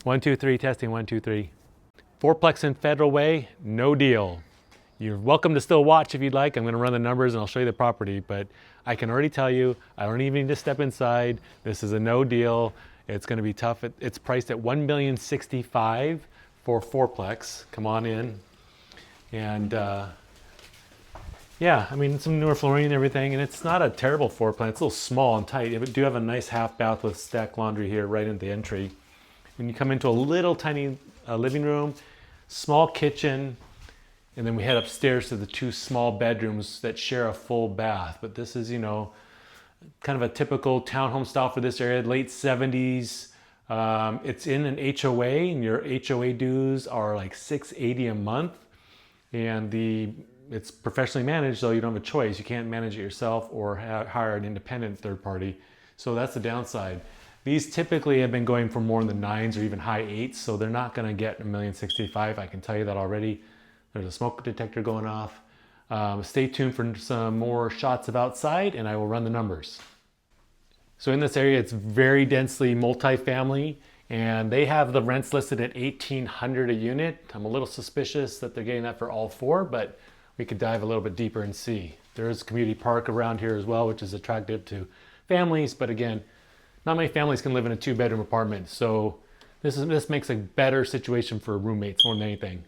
One, two, three, testing, one, two, three. Fourplex in Federal Way, no deal. You're welcome to still watch if you'd like. I'm gonna run the numbers and I'll show you the property, but I can already tell you, I don't even need to step inside. This is a no deal. It's gonna be tough. It's priced at $1,065,000 for fourplex. Come on in. And yeah, I mean, some newer flooring and everything, and it's not a terrible floor plan. It's a little small and tight. You do have a nice half bath with stacked laundry here right in the entry. When you come into a little tiny living room, small kitchen, and then we head upstairs to the two small bedrooms that share a full bath. But this is, kind of a typical townhome style for this area, late 70s. It's in an HOA, and your HOA dues are like $680 a month. And it's professionally managed, so you don't have a choice. You can't manage it yourself or hire an independent third party. So that's the downside. These typically have been going for more in the nines or even high eights, so they're not going to get $1,065,000. I can tell you that already. There's a smoke detector going off. Stay tuned for some more shots of outside, and I will run the numbers. So in this area, it's very densely multifamily, and they have the rents listed at $1,800 a unit. I'm a little suspicious that they're getting that for all four, but we could dive a little bit deeper and see. There is a community park around here as well, which is attractive to families, but again, not many families can live in a two-bedroom apartment, so this makes a better situation for roommates more than anything.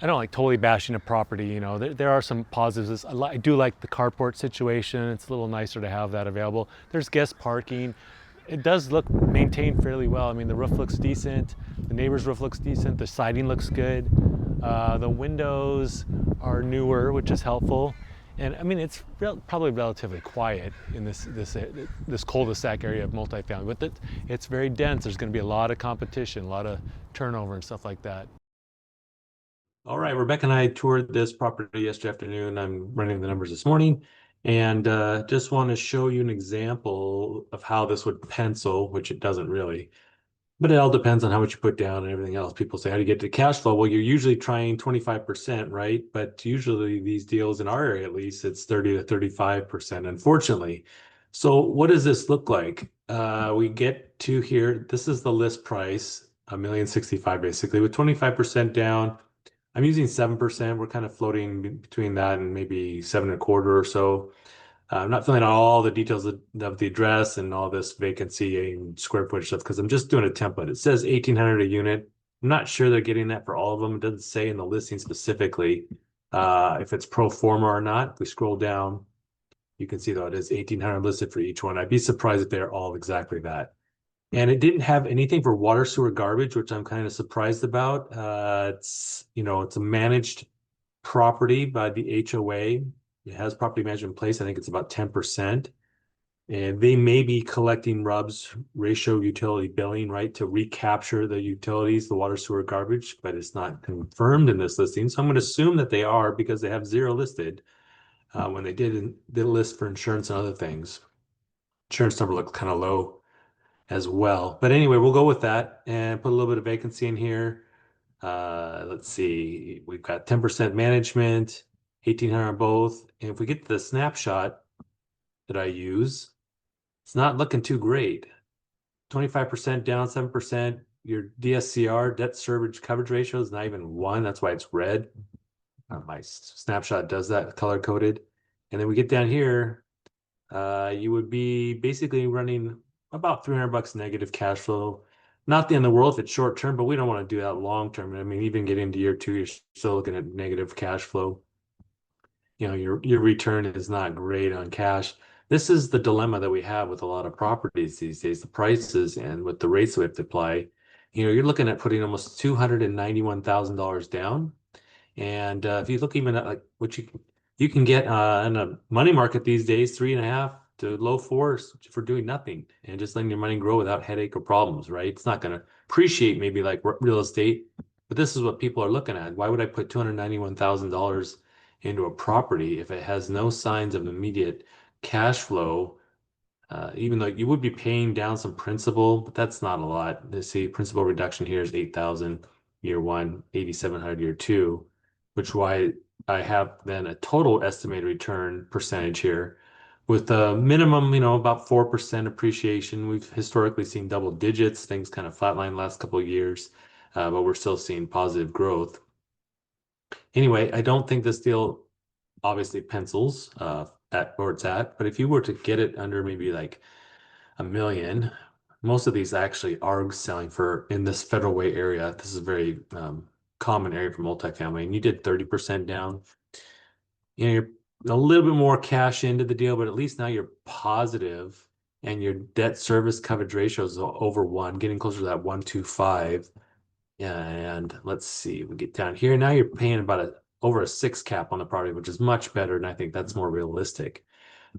I don't like totally bashing a property, there are some positives. I do like the carport situation. It's a little nicer to have that available. There's guest parking. It does look maintained fairly well. I mean, the roof looks decent. The neighbor's roof looks decent. The siding looks good. The windows are newer, which is helpful. And I mean, it's probably relatively quiet in this cul-de-sac area of multifamily, but it's very dense. There's going to be a lot of competition, a lot of turnover and stuff like that. All right, Rebecca and I toured this property yesterday afternoon. I'm running the numbers this morning, and just want to show you an example of how this would pencil, which it doesn't really. But it all depends on how much you put down and everything else. People say, how do you get to cash flow? Well, you're usually trying 25%, right? But usually these deals in our area, at least, it's 30 to 35%, unfortunately. So what does this look like? We get to here. This is the list price, $1,065,000 basically, with 25% down. I'm using 7%. We're kind of floating between that and maybe 7.25 or so. I'm not filling out all the details of the address and all this vacancy and square footage stuff because I'm just doing a template. It says 1,800 a unit. I'm not sure they're getting that for all of them. It doesn't say in the listing specifically if it's pro forma or not. If we scroll down, you can see though it is 1,800 listed for each one. I'd be surprised if they're all exactly that. And it didn't have anything for water, sewer, garbage, which I'm kind of surprised about. It's a managed property by the HOA. It has property management in place. I think it's about 10%. And they may be collecting RUBS, ratio utility billing, right, to recapture the utilities, the water, sewer, garbage, but it's not confirmed in this listing. So I'm going to assume that they are because they have zero listed when they did list for insurance and other things. Insurance number looks kind of low as well. But anyway, we'll go with that and put a little bit of vacancy in here. Let's see, we've got 10% management, 1,800 on both. And if we get to the snapshot that I use, it's not looking too great. 25% down, 7%. Your DSCR, debt service coverage ratio, is not even 1. That's why it's red. My snapshot does that, color coded. And then we get down here, you would be basically running about $300 negative cash flow. Not the end of the world if it's short term, but we don't want to do that long term. I mean, even getting into year 2, you're still looking at negative cash flow. Your return is not great on cash. This is the dilemma that we have with a lot of properties these days, the prices and with the rates we have to apply. You're looking at putting almost $291,000 down. And if you look even at like what you can get in a money market these days, 3.5 to low 4s for doing nothing and just letting your money grow without headache or problems, right? It's not going to appreciate maybe like real estate, but this is what people are looking at. Why would I put $291,000 into a property if it has no signs of immediate cash flow? Even though you would be paying down some principal, but that's not a lot. Let's see, principal reduction here is 8,000 year 1, 8,700 year 2, which why I have then a total estimated return percentage here with a minimum, about 4% appreciation. We've historically seen double digits. Things kind of flatlined the last couple of years, but we're still seeing positive growth. Anyway, I don't think this deal obviously pencils at where it's at, but if you were to get it under maybe like a million, most of these actually are selling for in this Federal Way area. This is a very common area for multifamily, and you did 30% down. You're a little bit more cash into the deal, but at least now you're positive and your debt service coverage ratio is over one, getting closer to that 1.25. And let's see, we get down here. Now you're paying about over a six cap on the property, which is much better. And I think that's more realistic.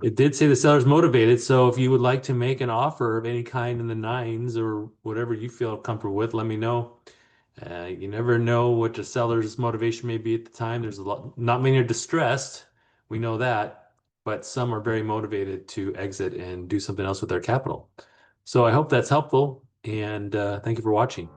It did say the seller's motivated. So if you would like to make an offer of any kind in the nines or whatever you feel comfortable with, let me know. You never know what the seller's motivation may be at the time. There's a lot, not many are distressed. We know that, but some are very motivated to exit and do something else with their capital. So I hope that's helpful, and thank you for watching.